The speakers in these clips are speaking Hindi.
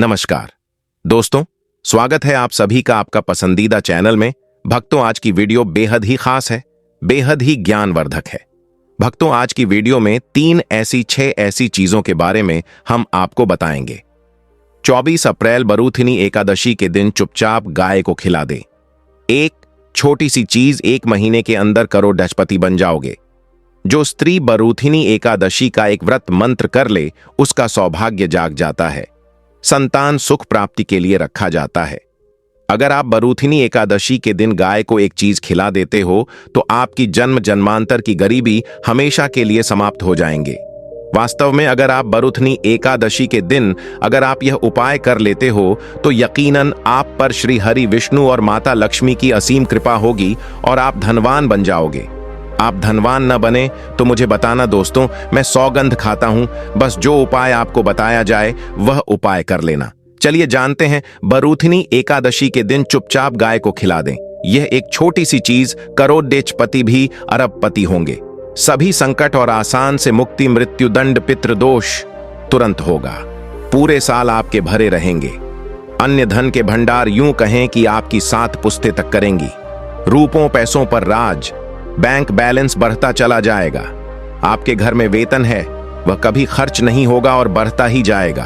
नमस्कार दोस्तों, स्वागत है आप सभी का आपका पसंदीदा चैनल में। भक्तों, आज की वीडियो बेहद ही खास है, बेहद ही ज्ञानवर्धक है। भक्तों, आज की वीडियो में 6 ऐसी चीजों के बारे में हम आपको बताएंगे। 24 अप्रैल बरूथिनी एकादशी के दिन चुपचाप गाय को खिला दे। एक छोटी सी चीज 1 महीने के अंदर करोड़पति बन जाओगे। जो स्त्री बरूथिनी एकादशी का एक व्रत मंत्र कर ले, उसका सौभाग्य जाग जाता है, संतान सुख प्राप्ति के लिए रखा जाता है। अगर आप बरूथिनी एकादशी के दिन गाय को एक चीज खिला देते हो तो आपकी जन्म जन्मांतर की गरीबी हमेशा के लिए समाप्त हो जाएंगे। वास्तव में अगर आप बरूथिनी एकादशी के दिन अगर आप यह उपाय कर लेते हो तो यकीनन आप पर श्री हरि विष्णु और माता लक्ष्मी की असीम कृपा होगी और आप धनवान बन जाओगे। आप धनवान न बने तो मुझे बताना दोस्तों, मैं सौगंध खाता हूं। बस जो उपाय आपको बताया जाए वह उपाय कर लेना। चलिए जानते हैं, बरूथिनी एकादशी के दिन चुपचाप गाय को खिला दें। यह एक छोटी सी चीज करोड़पति भी अरबपति होंगे। सभी संकट और आसान से मुक्ति, मृत्युदंड, पितृदोष तुरंत होगा। पूरे साल आपके भरे रहेंगे। अन्य धन के भंडार यूं कहें कि आपकी 7 पुश्तें तक करेंगी। रूपों पैसों पर राज, बैंक बैलेंस बढ़ता चला जाएगा। आपके घर में वेतन है, वह कभी खर्च नहीं होगा और बढ़ता ही जाएगा।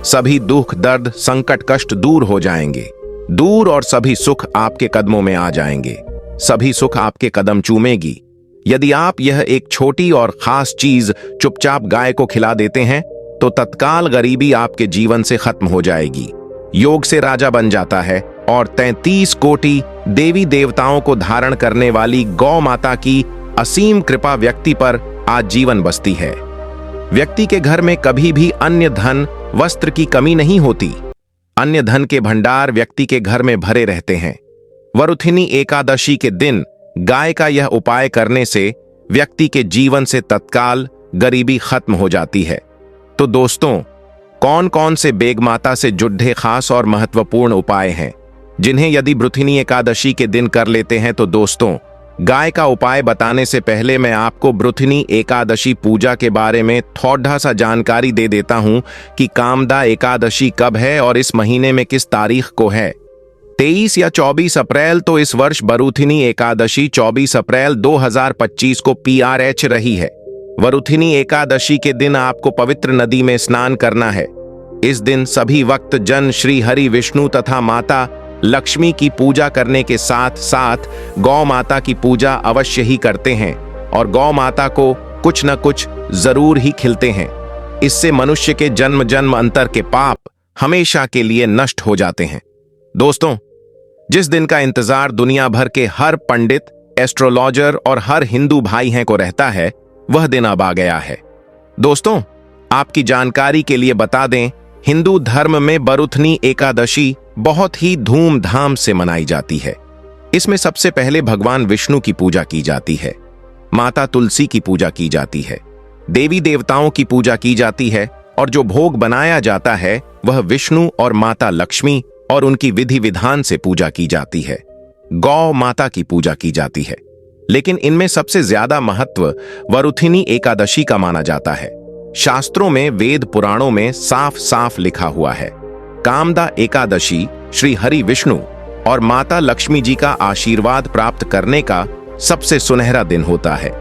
सभी दुख दर्द संकट कष्ट दूर हो जाएंगे, दूर, और सभी सुख आपके कदमों में आ जाएंगे। सभी सुख आपके कदम चूमेगी। यदि आप यह एक छोटी और खास चीज चुपचाप गाय को खिला देते हैं तो तत्काल गरीबी आपके जीवन से खत्म हो जाएगी। योग से राजा बन जाता है और 33 कोटि देवी देवताओं को धारण करने वाली गौ माता की असीम कृपा व्यक्ति पर आजीवन बसती है। व्यक्ति के घर में कभी भी अन्य धन वस्त्र की कमी नहीं होती। अन्य धन के भंडार व्यक्ति के घर में भरे रहते हैं। बरूथिनी एकादशी के दिन गाय का यह उपाय करने से व्यक्ति के जीवन से तत्काल गरीबी खत्म हो जाती है। तो दोस्तों, कौन कौन से बेग माता से जुड़े खास और महत्वपूर्ण उपाय हैं जिन्हें यदि बरूथिनी एकादशी के दिन कर लेते हैं तो दोस्तों, गाय का उपाय बताने से पहले मैं आपको बरूथिनी एकादशी पूजा के बारे में थोड़ा सा जानकारी दे देता हूं कि कामदा एकादशी कब है और इस महीने में किस तारीख को है। 23 या 24 अप्रैल तो इस वर्ष बरूथिनी एकादशी 24 अप्रैल 2025 को PRH रही है। बरूथिनी एकादशी के दिन आपको पवित्र नदी में स्नान करना है। इस दिन सभी वक्त जन श्री हरि विष्णु तथा माता लक्ष्मी की पूजा करने के साथ साथ गौ माता की पूजा अवश्य ही करते हैं और गौ माता को कुछ न कुछ जरूर ही खिलते हैं। इससे मनुष्य के जन्म जन्म अंतर के पाप हमेशा के लिए नष्ट हो जाते हैं। दोस्तों, जिस दिन का इंतजार दुनिया भर के हर पंडित, एस्ट्रोलॉजर और हर हिंदू भाई हैं को रहता है, वह दिन अब आ गया है। दोस्तों, आपकी जानकारी के लिए बता दें, हिंदू धर्म में बरूथिनी एकादशी बहुत ही धूमधाम से मनाई जाती है। इसमें सबसे पहले भगवान विष्णु की पूजा की जाती है, माता तुलसी की पूजा की जाती है, देवी देवताओं की पूजा की जाती है और जो भोग बनाया जाता है वह विष्णु और माता लक्ष्मी और उनकी विधि विधान से पूजा की जाती है। गौ माता की पूजा की जाती है। लेकिन इनमें सबसे ज्यादा महत्व बरूथिनी एकादशी का माना जाता है। शास्त्रों में, वेद पुराणों में साफ साफ लिखा हुआ है, कामदा एकादशी श्री हरि विष्णु और माता लक्ष्मी जी का आशीर्वाद प्राप्त करने का सबसे सुनहरा दिन होता है।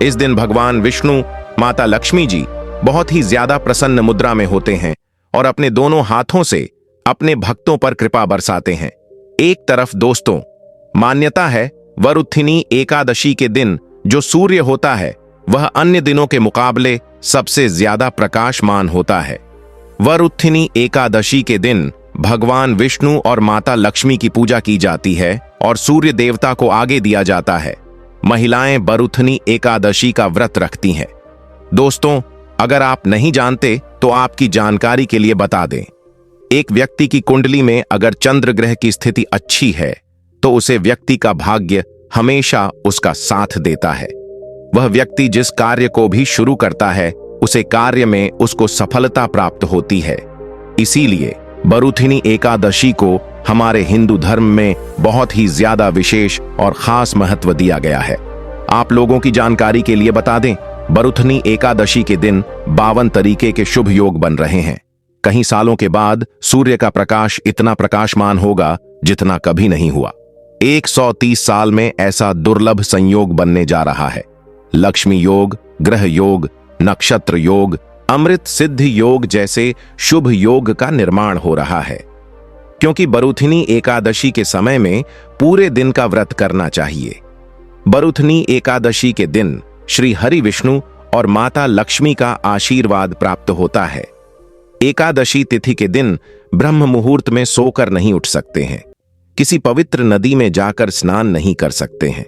इस दिन भगवान विष्णु, माता लक्ष्मी जी बहुत ही ज्यादा प्रसन्न मुद्रा में होते हैं और अपने दोनों हाथों से अपने भक्तों पर कृपा बरसाते हैं। एक तरफ दोस्तों, मान्यता है बरूथिनी एकादशी के दिन जो सूर्य होता है वह अन्य दिनों के मुकाबले सबसे ज्यादा प्रकाशमान होता है। बरूथिनी एकादशी के दिन भगवान विष्णु और माता लक्ष्मी की पूजा की जाती है और सूर्य देवता को आगे दिया जाता है। महिलाएं बरूथिनी एकादशी का व्रत रखती हैं। दोस्तों, अगर आप नहीं जानते तो आपकी जानकारी के लिए बता दें, एक व्यक्ति की कुंडली में अगर चंद्र ग्रह की स्थिति अच्छी है तो उसे व्यक्ति का भाग्य हमेशा उसका साथ देता है। वह व्यक्ति जिस कार्य को भी शुरू करता है उसे कार्य में उसको सफलता प्राप्त होती है। इसीलिए बरूथिनी एकादशी को हमारे हिंदू धर्म में बहुत ही ज्यादा विशेष और खास महत्व दिया गया है। आप लोगों की जानकारी के लिए बता दें, बरूथिनी एकादशी के दिन 52 तरीके के शुभ योग बन रहे हैं। कहीं सालों के बाद सूर्य का प्रकाश इतना प्रकाशमान होगा जितना कभी नहीं हुआ। 130 साल में ऐसा दुर्लभ संयोग बनने जा रहा है। लक्ष्मी योग, ग्रह योग, नक्षत्र योग, अमृत सिद्धि योग जैसे शुभ योग का निर्माण हो रहा है। क्योंकि बरूथिनी एकादशी के समय में पूरे दिन का व्रत करना चाहिए। बरूथिनी एकादशी के दिन श्री हरि विष्णु और माता लक्ष्मी का आशीर्वाद प्राप्त होता है। एकादशी तिथि के दिन ब्रह्म मुहूर्त में सोकर नहीं उठ सकते हैं, किसी पवित्र नदी में जाकर स्नान नहीं कर सकते हैं,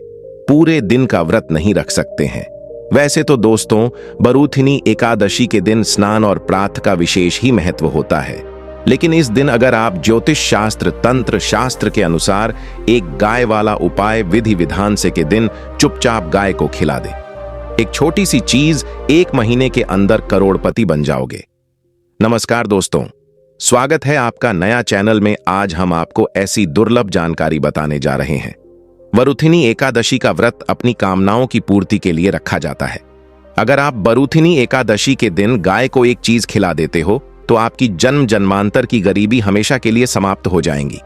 पूरे दिन का व्रत नहीं रख सकते हैं। वैसे तो दोस्तों, बरूथिनी एकादशी के दिन स्नान और प्रातः का विशेष ही महत्व होता है, लेकिन इस दिन अगर आप ज्योतिष शास्त्र, तंत्र शास्त्र के अनुसार एक गाय वाला उपाय विधि विधान से के दिन चुपचाप गाय को खिला दें, एक छोटी सी चीज 1 महीने के अंदर करोड़पति बन जाओगे। नमस्कार दोस्तों, स्वागत है आपका नया चैनल में। आज हम आपको ऐसी दुर्लभ जानकारी बताने जा रहे हैं। बरूथिनी एकादशी का व्रत अपनी कामनाओं की पूर्ति के लिए रखा जाता है। अगर आप बरूथिनी एकादशी के दिन गाय को एक चीज खिला देते हो तो आपकी जन्म जन्मांतर की गरीबी हमेशा के लिए समाप्त हो जाएंगी।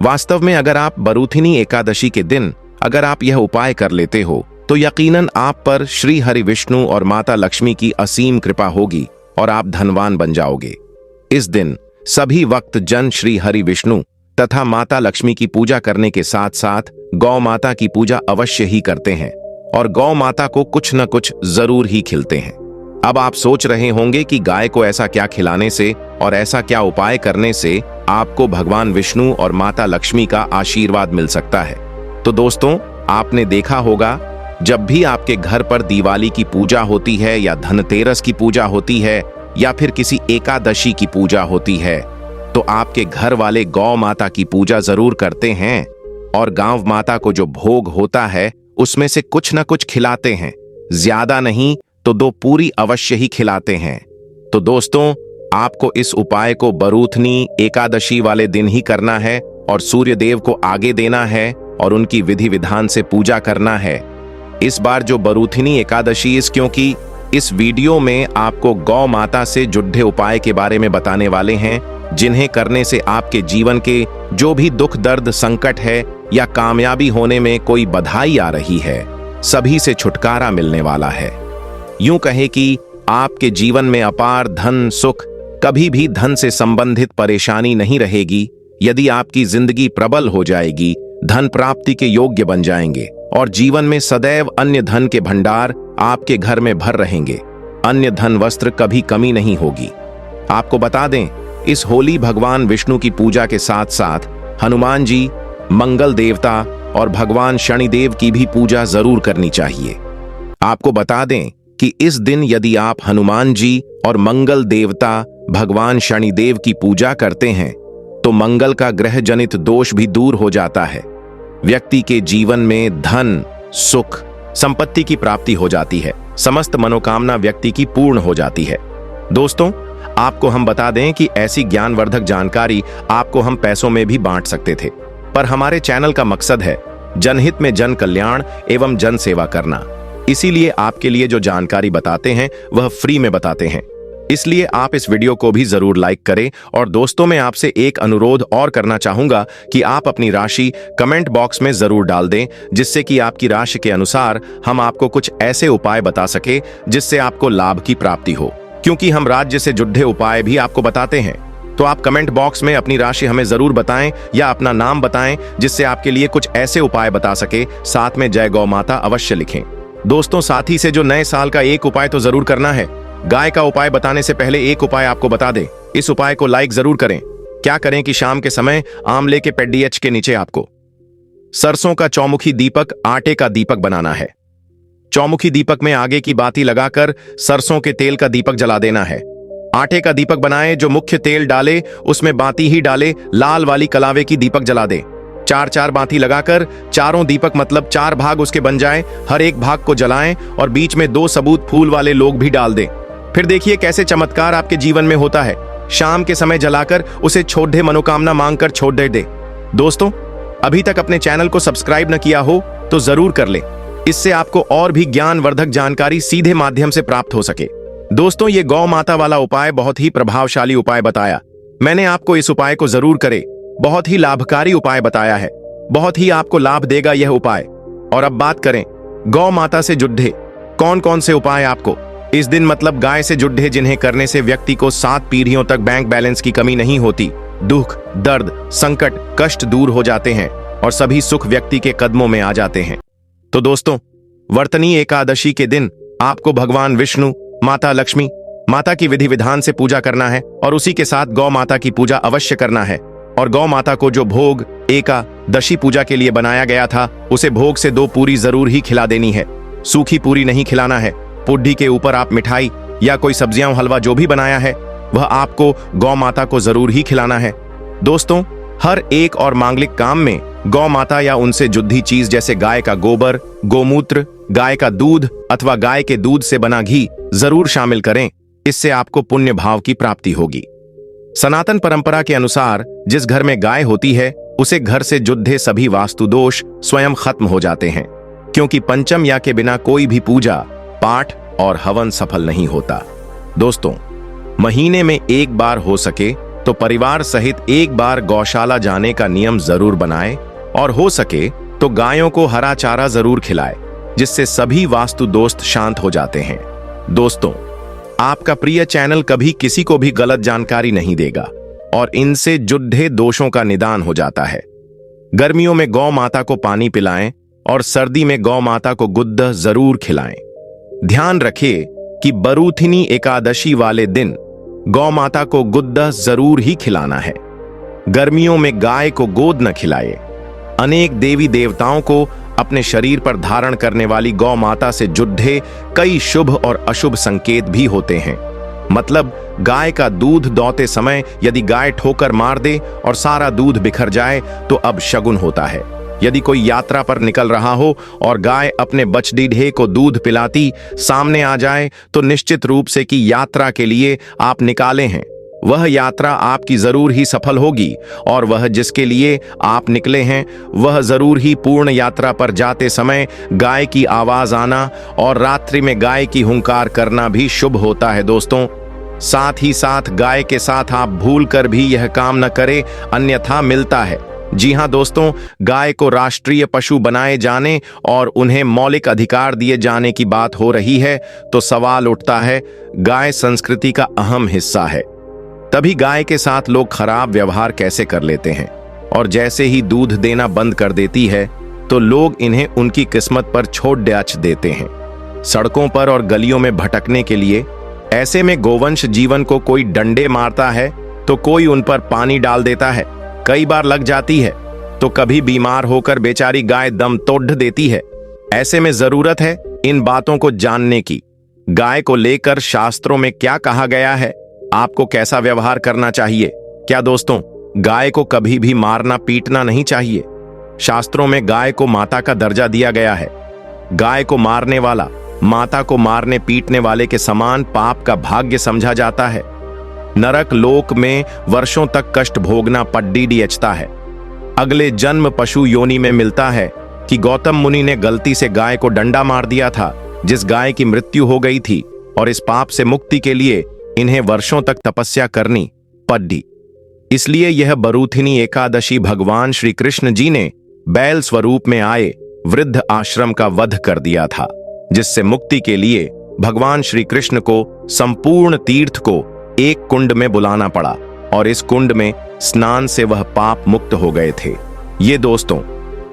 वास्तव में अगर आप बरूथिनी एकादशी के दिन अगर आप यह उपाय कर लेते हो तो यकीनन आप पर श्री हरि विष्णु और माता लक्ष्मी की असीम कृपा होगी और आप धनवान बन जाओगे। इस दिन सभी वक्त जन श्री हरि विष्णु तथा माता लक्ष्मी की पूजा करने के साथ साथ गौ माता की पूजा अवश्य ही करते हैं और गौ माता को कुछ न कुछ जरूर ही खिलते हैं। अब आप सोच रहे होंगे कि गाय को ऐसा क्या खिलाने से और ऐसा क्या उपाय करने से आपको भगवान विष्णु और माता लक्ष्मी का आशीर्वाद मिल सकता है। तो दोस्तों, आपने देखा होगा जब भी आपके घर पर दिवाली की पूजा होती है या धनतेरस की पूजा होती है या फिर किसी एकादशी की पूजा होती है तो आपके घर वाले गौ माता की पूजा जरूर करते हैं और गांव माता को जो भोग होता है उसमें से कुछ न कुछ खिलाते हैं, ज्यादा नहीं तो 2 पूरी अवश्य ही खिलाते हैं। तो दोस्तों, आपको इस उपाय को बरूथिनी एकादशी वाले दिन ही करना है और सूर्य देव को आगे देना है और उनकी विधि विधान से पूजा करना है। इस बार जो बरूथिनी एकादशी क्योंकि इस वीडियो में आपको गौ माता से जुड़े उपाय के बारे में बताने वाले हैं जिन्हें करने से आपके जीवन के जो भी दुख दर्द संकट है या कामयाबी होने में कोई बधाई आ रही है, सभी से छुटकारा मिलने वाला है। यूं कहे कि आपके जीवन में अपार धन सुख, कभी भी धन से संबंधित परेशानी नहीं रहेगी। यदि आपकी जिंदगी प्रबल हो जाएगी, धन प्राप्ति के योग्य बन जाएंगे और जीवन में सदैव अन्य धन के भंडार आपके घर में भर रहेंगे। अन्य धन वस्त्र कभी कमी नहीं होगी। आपको बता दें, इस होली भगवान विष्णु की पूजा के साथ साथ हनुमान जी, मंगल देवता और भगवान शनिदेव की भी पूजा जरूर करनी चाहिए। आपको बता दें कि इस दिन यदि आप हनुमान जी और मंगल देवता भगवान शनिदेव की पूजा करते हैं तो मंगल का ग्रह जनित दोष भी दूर हो जाता है। व्यक्ति के जीवन में धन सुख संपत्ति की प्राप्ति हो जाती है, समस्त मनोकामना व्यक्ति की पूर्ण हो जाती है। दोस्तों, आपको हम बता दें कि ऐसी ज्ञानवर्धक जानकारी आपको हम पैसों में भी बांट सकते थे, पर हमारे चैनल का मकसद है जनहित में जन कल्याण एवं जन सेवा करना। इसीलिए आपके लिए जो जानकारी बताते हैं वह फ्री में बताते हैं। इसलिए आप इस वीडियो को भी जरूर लाइक करें। और दोस्तों, मैं आपसे एक अनुरोध और करना चाहूंगा कि आप अपनी राशि कमेंट बॉक्स में जरूर डाल दें, जिससे कि आपकी राशि के अनुसार हम आपको कुछ ऐसे उपाय बता सके जिससे आपको लाभ की प्राप्ति हो। क्योंकि हम राज्य से जुड़े उपाय भी आपको बताते हैं, तो आप कमेंट बॉक्स में अपनी राशि हमें जरूर बताएं या अपना नाम बताएं, जिससे आपके लिए कुछ ऐसे उपाय बता सके। साथ में जय गौ माता अवश्य लिखें। दोस्तों, साथी से जो नए साल का एक उपाय तो जरूर करना है। गाय का उपाय बताने से पहले एक उपाय आपको बता दें। इस उपाय को लाइक जरूर करें। क्या करें कि शाम के समय आंवले के पेडीएच के नीचे आपको सरसों का चौमुखी दीपक, आटे का दीपक बनाना है। चौमुखी दीपक में आगे की बाती लगाकर सरसों के तेल का दीपक जला देना है। आटे का दीपक बनाए, जो मुख्य तेल डाले उसमें बाती ही डाले, लाल वाली कलावे की दीपक जला दे। 4-4 बाती लगाकर चारों दीपक मतलब 4 भाग उसके बन जाए, हर एक भाग को जलाएं और बीच में 2 सबूत फूल वाले लोग भी डाल दें। फिर देखिए कैसे चमत्कार आपके जीवन में होता है। शाम के समय जलाकर उसे छोड़े मनोकामना मांगकर छोड़ दे। दोस्तों, अभी तक अपने चैनल को सब्सक्राइब न किया हो तो जरूर कर ले। इससे आपको और भी ज्ञानवर्धक जानकारी सीधे माध्यम से प्राप्त हो सके। दोस्तों, ये गौ माता वाला उपाय बहुत ही प्रभावशाली उपाय बताया। मैंने आपको इस उपाय को जरूर करें। बहुत ही लाभकारी उपाय बताया है। बहुत ही आपको लाभ देगा यह उपाय। और अब बात करें गौ माता से जुड़े कौन कौन से उपाय आपको इस दिन मतलब गाय से जुड़े, जिन्हें करने से व्यक्ति को 7 पीढ़ियों तक बैंक बैलेंस की कमी नहीं होती, दुख, दर्द, संकट, कष्ट दूर हो जाते हैं और सभी सुख व्यक्ति के कदमों में आ जाते हैं। तो दोस्तों, वर्तनी एकादशी के दिन आपको भगवान विष्णु, माता लक्ष्मी, माता की विधि विधान से पूजा करना है और उसी के साथ गौ माता की पूजा अवश्य करना है। और गौ माता को जो भोग एकादशी पूजा के लिए बनाया गया था, उसे भोग से 2 पूरी जरूर ही खिला देनी है। सूखी पूरी नहीं खिलाना है। पुड्डी के ऊपर आप मिठाई या कोई सब्जियां, हलवा जो भी बनाया है वह आपको गौ माता को जरूर ही खिलाना है। दोस्तों, हर एक और मांगलिक काम में गौ माता या उनसे जुड़ी चीज जैसे गाय का गोबर, गोमूत्र, गाय का दूध अथवा गाय के दूध से बना घी जरूर शामिल करें। इससे आपको पुण्य भाव की प्राप्ति होगी। सनातन परंपरा के अनुसार जिस घर में गाय होती है, उसे घर से जुड़े सभी वास्तु दोष स्वयं खत्म हो जाते हैं, क्योंकि पंचम या के बिना कोई भी पूजा, पाठ और हवन सफल नहीं होता। दोस्तों, महीने में 1 बार हो सके तो परिवार सहित 1 बार गौशाला जाने का नियम जरूर बनाएं और हो सके तो गायों को हरा चारा जरूर खिलाएं, जिससे सभी वास्तु दोष शांत हो जाते हैं। दोस्तों, आपका प्रिय चैनल कभी किसी को भी गलत जानकारी नहीं देगा और इनसे जुड़े दोषों का निदान हो जाता है। गर्मियों में गौ माता को पानी पिलाएं और सर्दी में गौ माता को गुद्द जरूर खिलाएं। ध्यान रखें कि बरूथिनी एकादशी वाले दिन गौ माता को गुद्द जरूर ही खिलाना है। गर्मियों में गाय को गोद न खिलाए। अनेक देवी देवताओं को अपने शरीर पर धारण करने वाली गौ माता से जुड़े कई शुभ और अशुभ संकेत भी होते हैं। मतलब गाय का दूध दोहते समय यदि गाय ठोकर मार दे और सारा दूध बिखर जाए तो अब शगुन होता है। यदि कोई यात्रा पर निकल रहा हो और गाय अपने बछड़ीढ़े को दूध पिलाती सामने आ जाए तो निश्चित रूप से कि यात्रा के लिए आप निकाले हैं, वह यात्रा आपकी जरूर ही सफल होगी और वह जिसके लिए आप निकले हैं वह जरूर ही पूर्ण यात्रा पर जाते समय गाय की आवाज आना और रात्रि में गाय की हुंकार करना भी शुभ होता है। दोस्तों, साथ ही साथ गाय के साथ आप भूल कर भी यह काम न करें, अन्यथा मिलता है। जी हां दोस्तों, गाय को राष्ट्रीय पशु बनाए जाने और उन्हें मौलिक अधिकार दिए जाने की बात हो रही है तो सवाल उठता है, गाय संस्कृति का अहम हिस्सा है, तभी गाय के साथ लोग खराब व्यवहार कैसे कर लेते हैं और जैसे ही दूध देना बंद कर देती है तो लोग इन्हें उनकी किस्मत पर छोड़ देते हैं, सड़कों पर और गलियों में भटकने के लिए। ऐसे में गोवंश जीवन को कोई डंडे मारता है तो कोई उन पर पानी डाल देता है, कई बार लग जाती है तो कभी बीमार होकर बेचारी गाय दम तोड़ देती है। ऐसे में जरूरत है इन बातों को जानने की। गाय को लेकर शास्त्रों में क्या कहा गया है, आपको कैसा व्यवहार करना चाहिए। क्या दोस्तों, गाय को कभी भी मारना पीटना नहीं चाहिए। शास्त्रों में गाय को माता का दर्जा दिया गया है। गाय को मारने वाला माता को मारने पीटने वाले के समान पाप का भाग्य समझा जाता है। नरक लोक में वर्षों तक कष्ट भोगना पड्डीडीएचता है। अगले जन्म पशु योनि में मिलता है कि गौतम मुनि ने गलती से गाय को डंडा मार दिया था, जिस गाय की मृत्यु हो गई थी, और इस पाप से मुक्ति के लिए इन्हें वर्षों तक तपस्या करनी पड़ी। इसलिए यह बरूथिनी एकादशी भगवान श्री कृष्ण जी ने बैल स्वरूप में आए वृद्ध आश्रम का वध कर दिया था, जिससे मुक्ति के लिए भगवान श्री कृष्ण को संपूर्ण तीर्थ को एक कुंड में बुलाना पड़ा और इस कुंड में स्नान से वह पाप मुक्त हो गए थे। ये दोस्तों,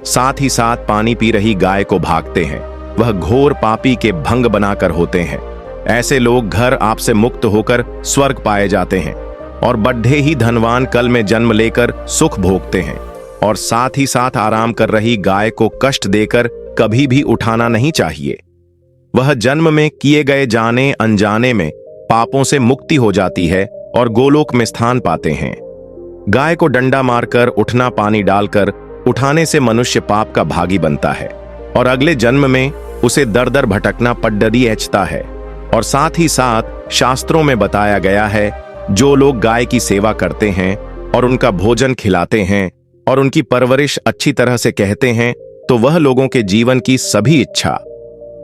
साथ ही साथ पानी पी रही गाय को भागते हैं, वह घोर पापी के भंग बनाकर होते हैं। ऐसे लोग घर आपसे मुक्त होकर स्वर्ग पाए जाते हैं और बड्ढे ही धनवान कल में जन्म लेकर सुख भोगते हैं। और साथ ही साथ आराम कर रही गाय को कष्ट देकर कभी भी उठाना नहीं चाहिए। वह जन्म में किए गए जाने अनजाने में पापों से मुक्ति हो जाती है और गोलोक में स्थान पाते हैं। गाय को डंडा मारकर उठना पानी डालकर उठाने से मनुष्य पाप का भागी बनता है और अगले जन्म में उसे दर दर भटकना पड्डरी एचता है। और साथ ही साथ शास्त्रों में बताया गया है, जो लोग गाय की सेवा करते हैं और उनका भोजन खिलाते हैं और उनकी परवरिश अच्छी तरह से कहते हैं तो वह लोगों के जीवन की सभी इच्छा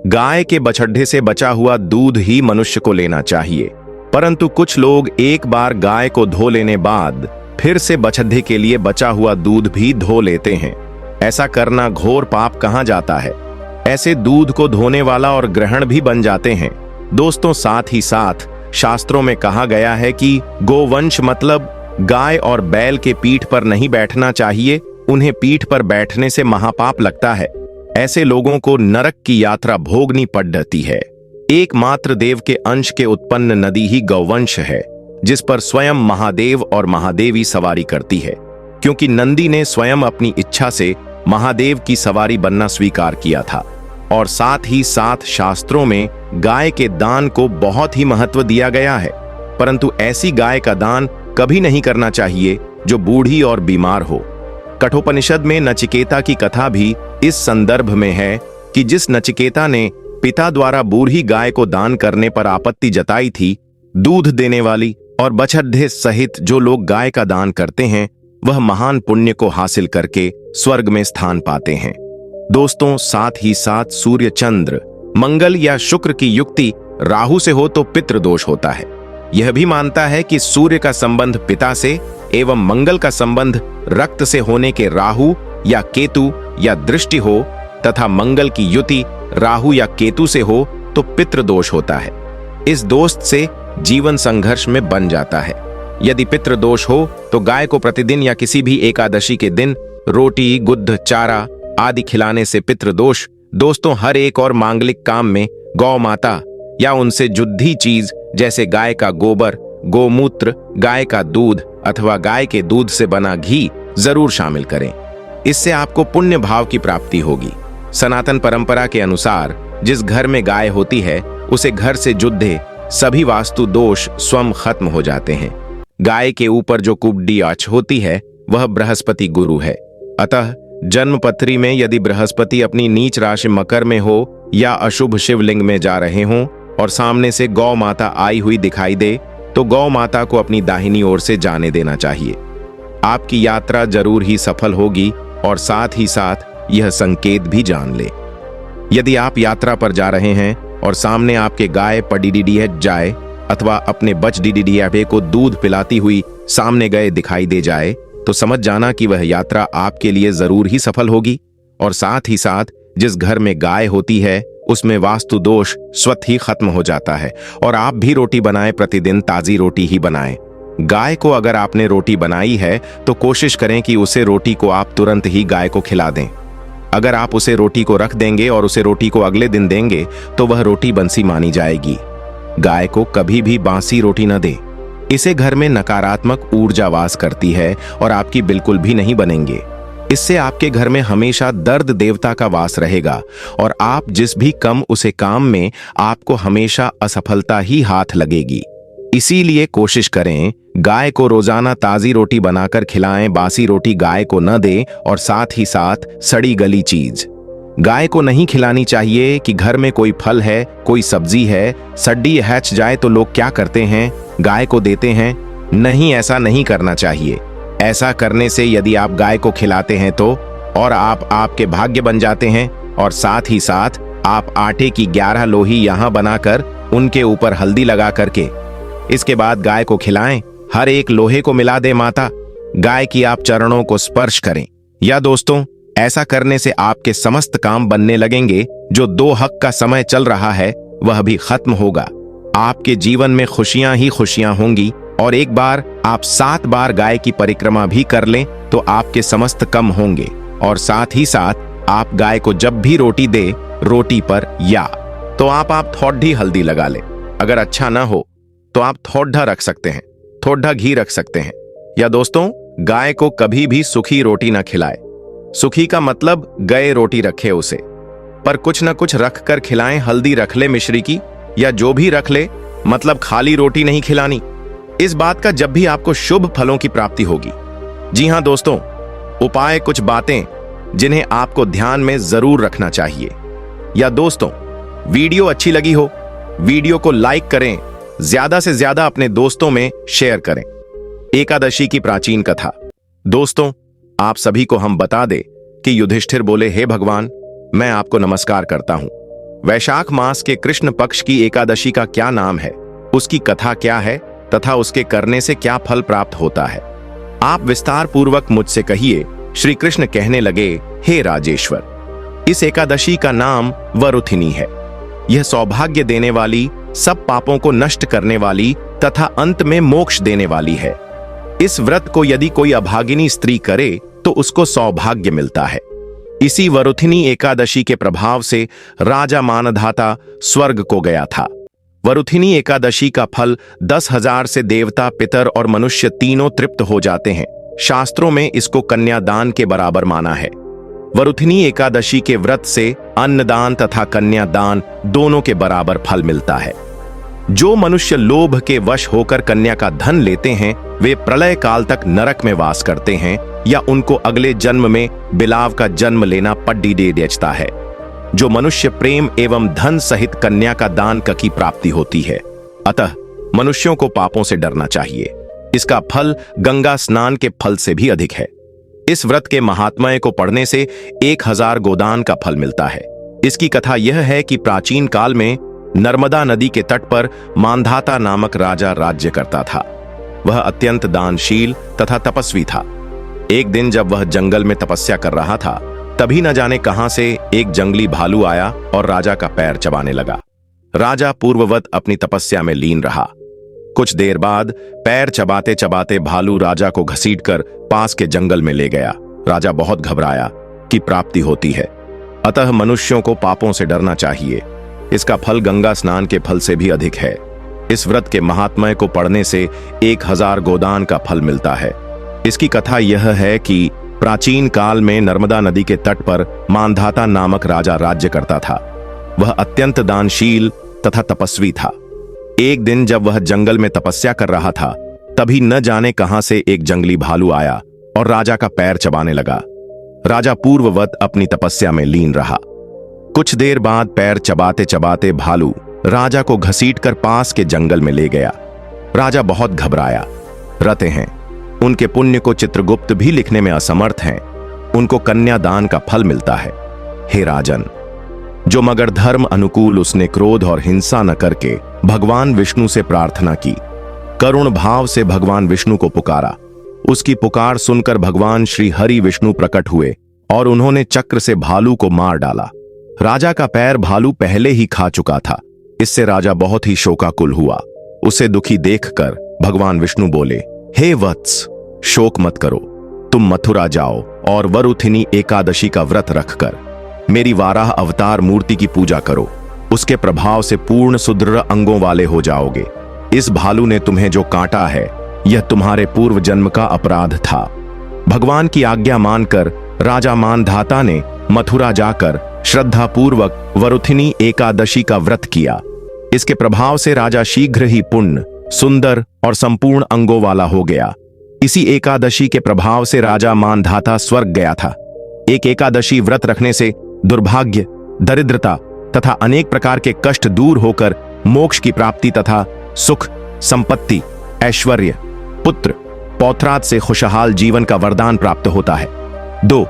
गाय के बछड्डे से बचा हुआ दूध ही मनुष्य को लेना चाहिए, परंतु कुछ लोग एक बार गाय को धो लेने बाद फिर से बछड्डे के लिए बचा हुआ दूध भी धो लेते हैं। ऐसा करना घोर पाप कहा जाता है। ऐसे दूध को धोने वाला और ग्रहण भी बन जाते हैं। दोस्तों, साथ ही साथ शास्त्रों में कहा गया है कि गोवंश मतलब गाय और बैल के पीठ पर नहीं बैठना चाहिए, उन्हें पीठ पर बैठने से महापाप लगता है। ऐसे लोगों को नरक की यात्रा भोगनी पड़ती है। एकमात्र देव के अंश के उत्पन्न नदी ही गौवंश है, जिस पर स्वयं महादेव और महादेवी सवारी करती है, क्योंकि नंदी ने स्वयं अपनी इच्छा से महादेव की सवारी बनना स्वीकार किया था। और साथ ही साथ शास्त्रों में गाय के दान को बहुत ही महत्व दिया गया है, परंतु ऐसी गाय का दान कभी नहीं करना चाहिए जो बूढ़ी और बीमार हो। कठोपनिषद में नचिकेता की कथा भी इस संदर्भ में है कि जिस नचिकेता ने पिता द्वारा बूढ़ी गाय को दान करने पर आपत्ति जताई थी, दूध देने वाली और बछड्डे सहित जो लोग गाय का दान करते हैं वह महान पुण्य को हासिल करके स्वर्ग में स्थान पाते हैं। दोस्तों, साथ ही साथ सूर्य, चंद्र, मंगल या शुक्र की युक्ति राहु से हो तो पितृदोष होता है। यह भी मानता है कि सूर्य का संबंध पिता से एवं मंगल का संबंध रक्त से होने के राहु या केतु या दृष्टि हो तथा मंगल की युति राहु या केतु से हो तो पितृदोष होता है। इस दोष से जीवन संघर्ष में बन जाता है। यदि पितृदोष हो तो गाय को प्रतिदिन या किसी भी एकादशी के दिन रोटी, गुद्ध, चारा आदि खिलाने से पितृदोष। दोस्तों, हर एक और मांगलिक काम में गौ माता या उनसे जुद्धी चीज जैसे गाय का गोबर, गोमूत्र, गाय का दूध अथवा गाय के दूध से बना घी जरूर शामिल करें। इससे आपको पुण्य भाव की प्राप्ति होगी। सनातन परंपरा के अनुसार जिस घर में गाय होती है उसे घर से जुद्धे सभी वास्तु दोष स्वयं खत्म हो जाते हैं। गाय के ऊपर जो कुबड़ी आंच होती है वह बृहस्पति गुरु है। अतः जन्मपत्री में यदि बृहस्पति अपनी नीच राशि मकर में हो या अशुभ शिवलिंग में जा रहे हों और सामने से गौ माता आई हुई दिखाई दे तो गौ माता को अपनी दाहिनी ओर से जाने देना चाहिए। आपकी यात्रा जरूर ही सफल होगी और साथ ही साथ यह संकेत भी जान ले। यदि आप यात्रा पर जा रहे हैं और सामने आपके गाय पडीडीडीएच जाए अथवा अपने बच डीडीडीएफे को दूध पिलाती हुई सामने गए दिखाई दे जाए तो समझ जाना कि वह यात्रा आपके लिए जरूर ही सफल होगी। और साथ ही साथ जिस घर में गाय होती है उसमें वास्तु दोष स्वतः ही खत्म हो जाता है। और आप भी रोटी बनाएं, प्रतिदिन ताजी रोटी ही बनाएं। गाय को अगर आपने रोटी बनाई है तो कोशिश करें कि उसे रोटी को आप तुरंत ही गाय को खिला दें। अगर आप उसे रोटी को रख देंगे और उसे रोटी को अगले दिन देंगे तो वह रोटी बंसी मानी जाएगी। गाय को कभी भी बासी रोटी न दें। इसे घर में नकारात्मक ऊर्जा वास करती है और आपकी बिल्कुल भी नहीं बनेंगे। इससे आपके घर में हमेशा दर्द देवता का वास रहेगा और आप जिस भी कम उसे काम में आपको हमेशा असफलता ही हाथ लगेगी। इसीलिए कोशिश करें गाय को रोजाना ताजी रोटी बनाकर खिलाएं, बासी रोटी गाय को न दें और साथ ही साथ सड़ी गली चीज गाय को नहीं खिलानी चाहिए। कि घर में कोई फल है, कोई सब्जी है, सड्डी हैच जाए तो लोग क्या करते हैं, गाय को देते हैं। नहीं, ऐसा नहीं करना चाहिए। ऐसा करने से यदि आप गाय को खिलाते हैं तो और आपके भाग्य बन जाते हैं। और साथ ही साथ आप आटे की 11 लोही यहां बनाकर उनके ऊपर हल्दी लगा करके इसके बाद गाय को खिलाएं। हर एक लोहे को मिला दे माता, गाय की आप चरणों को स्पर्श करें। या दोस्तों, ऐसा करने से आपके समस्त काम बनने लगेंगे। जो 2 हक का समय चल रहा है वह भी खत्म होगा। आपके जीवन में खुशियां ही खुशियां होंगी। और एक बार आप 7 बार गाय की परिक्रमा भी कर लें तो आपके समस्त कम होंगे। और साथ ही साथ आप गाय को जब भी रोटी दे, रोटी पर या तो आप थोड़ी हल्दी लगा ले। अगर अच्छा ना हो तो आप थोड़ा रख सकते हैं, थोड़ा घी रख सकते हैं। या दोस्तों, गाय को कभी भी सूखी रोटी ना खिलाए। सूखी का मतलब गए रोटी रखे उसे, पर कुछ न कुछ रख कर खिलाएं। हल्दी रख ले मिश्री की या जो भी रख ले, मतलब खाली रोटी नहीं खिलानी। इस बात का जब भी आपको शुभ फलों की प्राप्ति होगी। जी हां दोस्तों, उपाय कुछ बातें जिन्हें आपको ध्यान में जरूर रखना चाहिए। या दोस्तों, वीडियो अच्छी लगी हो, वीडियो को लाइक करें, ज्यादा से ज्यादा अपने दोस्तों में शेयर करें। एकादशी की प्राचीन कथा। दोस्तों, आप सभी को हम बता दें कि युधिष्ठिर बोले, हे भगवान, मैं आपको नमस्कार करता हूं। वैशाख मास के कृष्ण पक्ष की एकादशी का क्या नाम है, उसकी कथा क्या है तथा उसके करने से क्या फल प्राप्त होता है, आप विस्तार पूर्वक मुझसे कहिए। श्री कृष्ण कहने लगे, हे राजेश्वर, इस एकादशी का नाम वरुथिनी है। यह सौभाग्य देने वाली, सब पापों को नष्ट करने वाली तथा अंत में मोक्ष देने वाली है। इस व्रत को यदि कोई अभागिनी स्त्री करे तो उसको सौभाग्य मिलता है। इसी वरुथिनी एकादशी के प्रभाव से राजा मानधाता स्वर्ग को गया था। वरुथिनी एकादशी का फल 10,000 से देवता, पितर और मनुष्य तीनों तृप्त हो जाते हैं। शास्त्रों में इसको कन्यादान के बराबर माना है। वरुथिनी एकादशी के व्रत से अन्नदान तथा कन्यादान दोनों के बराबर फल मिलता है। जो मनुष्य लोभ के वश होकर कन्या का धन लेते हैं वे प्रलय काल तक नरक में वास करते हैं या उनको अगले जन्म में बिलाव का जन्म लेना पड्डी दे देता है। जो मनुष्य प्रेम एवं धन सहित कन्या का दान की प्राप्ति होती है। अतः मनुष्यों को पापों से डरना चाहिए। इसका फल गंगा स्नान के फल से भी अधिक है। इस व्रत के महात्म्य को पढ़ने से 1000 गोदान का फल मिलता है। इसकी कथा यह है कि प्राचीन काल में नर्मदा नदी के तट पर मांधाता नामक राजा राज्य करता था। वह अत्यंत दानशील तथा तपस्वी था। एक दिन जब वह जंगल में तपस्या कर रहा था, तभी न जाने कहां से एक जंगली भालू आया और राजा का पैर चबाने लगा। राजा पूर्ववत अपनी तपस्या में लीन रहा। कुछ देर बाद पैर चबाते चबाते भालू राजा को घसीटकर पास के जंगल में ले गया। राजा बहुत घबराया कि प्राप्ति होती है। अतः मनुष्यों को पापों से डरना चाहिए। इसका फल गंगा स्नान के फल से भी अधिक है। इस व्रत के महात्म्य को पढ़ने से 1000 गोदान का फल मिलता है। इसकी कथा यह है कि प्राचीन काल में नर्मदा नदी के तट पर मांधाता नामक राजा राज्य करता था। वह अत्यंत दानशील तथा तपस्वी था। एक दिन जब वह जंगल में तपस्या कर रहा था, तभी न जाने कहां से एक जंगली भालू आया और राजा का पैर चबाने लगा। राजा पूर्ववत अपनी तपस्या में लीन रहा। कुछ देर बाद पैर चबाते चबाते भालू राजा को घसीटकर पास के जंगल में ले गया। राजा बहुत घबराया। रते हैं, उनके पुण्य को चित्रगुप्त भी लिखने में असमर्थ हैं। उनको कन्यादान का फल मिलता है। हे राजन, जो मगर धर्म अनुकूल उसने क्रोध और हिंसा न करके भगवान विष्णु से प्रार्थना की, करुण भाव से भगवान विष्णु को पुकारा। उसकी पुकार सुनकर भगवान श्री हरि विष्णु प्रकट हुए और उन्होंने चक्र से भालू को मार डाला। राजा का पैर भालू पहले ही खा चुका था। इससे राजा बहुत ही शोकाकुल हुआ। उसे दुखी देखकर भगवान विष्णु बोले, हे वत्स, शोक मत करो। तुम मथुरा जाओ और वरुथिनी एकादशी का व्रत रखकर मेरी वाराह अवतार मूर्ति की पूजा करो। उसके प्रभाव से पूर्ण सुदृढ़ अंगों वाले हो जाओगे। इस भालू ने तुम्हें जो काटा है, यह तुम्हारे पूर्व जन्म का अपराध था। भगवान की आज्ञा मानकर राजा मानधाता ने मथुरा जाकर श्रद्धापूर्वक वरुथिनी एकादशी का व्रत किया। इसके प्रभाव से राजा शीघ्र ही पुण्य, सुंदर और संपूर्ण अंगों वाला हो गया। इसी एकादशी के प्रभाव से राजा मानधाता स्वर्ग गया था। एक एकादशी व्रत रखने से दुर्भाग्य, दरिद्रता तथा अनेक प्रकार के कष्ट दूर होकर मोक्ष की प्राप्ति तथा सुख, संपत्ति, ऐश्वर्य, पुत्र, पौत्राद से खुशहाल जीवन का वरदान प्राप्त होता है। 2.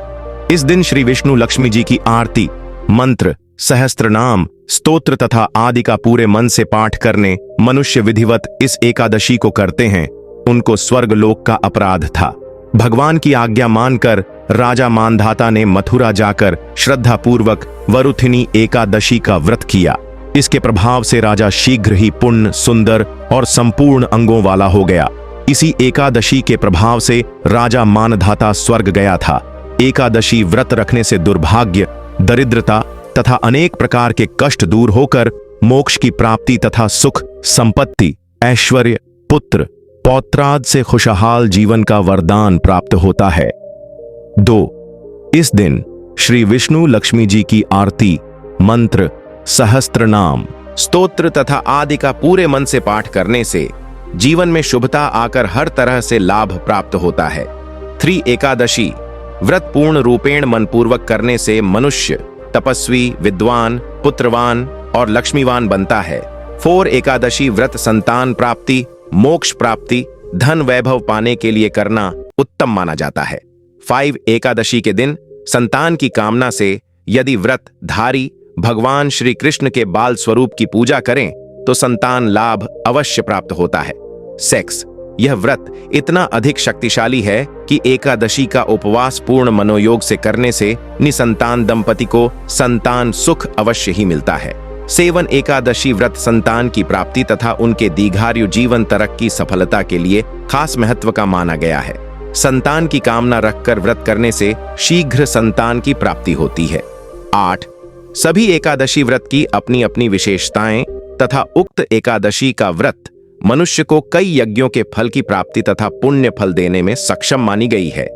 इस दिन श्री विष्णु लक्ष्मी जी की आरती, मंत्र, सहस्त्र नाम, स्तोत्र तथा आदि का पूरे मन से पाठ करने मनुष्य विधिवत इस एकादशी को करते हैं, उनको स्वर्ग लोक का अपराध था। भगवान की आज्ञा मानकर राजा मानधाता ने मथुरा जाकर श्रद्धापूर्वक वरुथिनी एकादशी का व्रत किया। इसके प्रभाव से राजा शीघ्र ही पुण्य, सुंदर और संपूर्ण अंगों वाला हो गया। इसी एकादशी के प्रभाव से राजा मानधाता स्वर्ग गया था। एकादशी व्रत रखने से दुर्भाग्य, दरिद्रता तथा अनेक प्रकार के कष्ट दूर होकर मोक्ष की प्राप्ति तथा सुख, संपत्ति, ऐश्वर्य, पुत्र, पौत्राद से खुशहाल जीवन का वरदान प्राप्त होता है। 2. इस दिन श्री विष्णु लक्ष्मी जी की आरती, मंत्र, सहस्त्र नाम, स्तोत्र तथा आदि का पूरे मन से पाठ करने से जीवन में शुभता आकर हर तरह से लाभ प्राप्त होता है। 3. एकादशी व्रत पूर्ण रूपेण मनपूर्वक करने से मनुष्य तपस्वी, विद्वान, पुत्रवान और लक्ष्मीवान बनता है। 4. एकादशी व्रत संतान प्राप्ति, मोक्ष प्राप्ति, धन वैभव पाने के लिए करना उत्तम माना जाता है। 5. एकादशी के दिन संतान की कामना से यदि व्रत धारी भगवान श्री कृष्ण के बाल स्वरूप की पूजा करें तो संतान लाभ अवश्य प्राप्त होता है। सेक्स, यह व्रत इतना अधिक शक्तिशाली है कि एकादशी का उपवास पूर्ण मनोयोग से करने से निसंतान दंपति को संतान सुख अवश्य ही मिलता है। सेवन एकादशी व्रत संतान की प्राप्ति तथा उनके दीर्घायु जीवन तरक्की सफलता के लिए खास महत्व का माना गया है। संतान की कामना रखकर व्रत करने से शीघ्र संतान की प्राप्ति होती है। 8. सभी एकादशी व्रत की अपनी अपनी विशेषताएं तथा उक्त एकादशी का व्रत मनुष्य को कई यज्ञों के फल की प्राप्ति तथा पुण्य फल देने में सक्षम मानी गई है।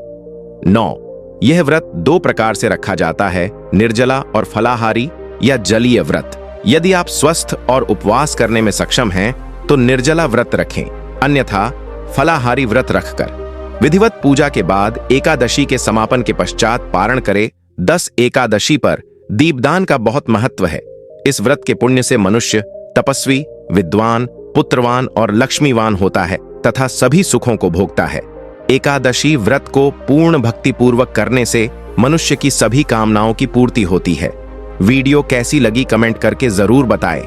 9. यह व्रत 2 प्रकार से रखा जाता है, निर्जला और फलाहारी या जलीय व्रत। यदि आप स्वस्थ और उपवास करने में सक्षम हैं तो निर्जला व्रत रखें, अन्यथा फलाहारी व्रत रखकर विधिवत पूजा के बाद एकादशी के समापन के पश्चात पारण करें। 10 एकादशी पर दीपदान का बहुत महत्व है। इस व्रत के पुण्य से मनुष्य तपस्वी, विद्वान, पुत्रवान और लक्ष्मीवान होता है तथा सभी सुखों को भोगता है। एकादशी व्रत को पूर्ण भक्ति पूर्वक करने से मनुष्य की सभी कामनाओं की पूर्ति होती है। वीडियो कैसी लगी कमेंट करके जरूर बताएं।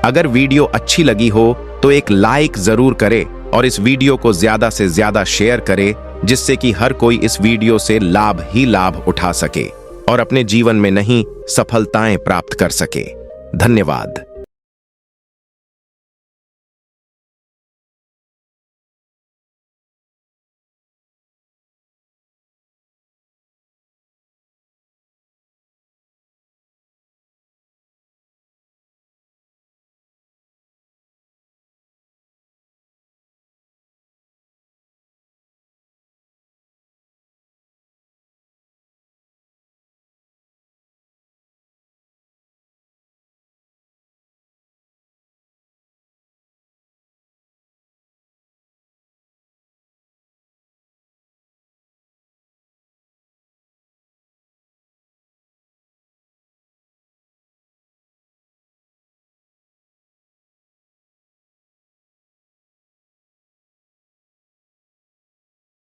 अगर वीडियो अच्छी लगी हो तो एक लाइक जरूर करें और इस वीडियो को ज्यादा से ज्यादा शेयर करें, जिससे कि हर कोई इस वीडियो से लाभ ही लाभ उठा सके और अपने जीवन में नई सफलताएं प्राप्त कर सके। धन्यवाद।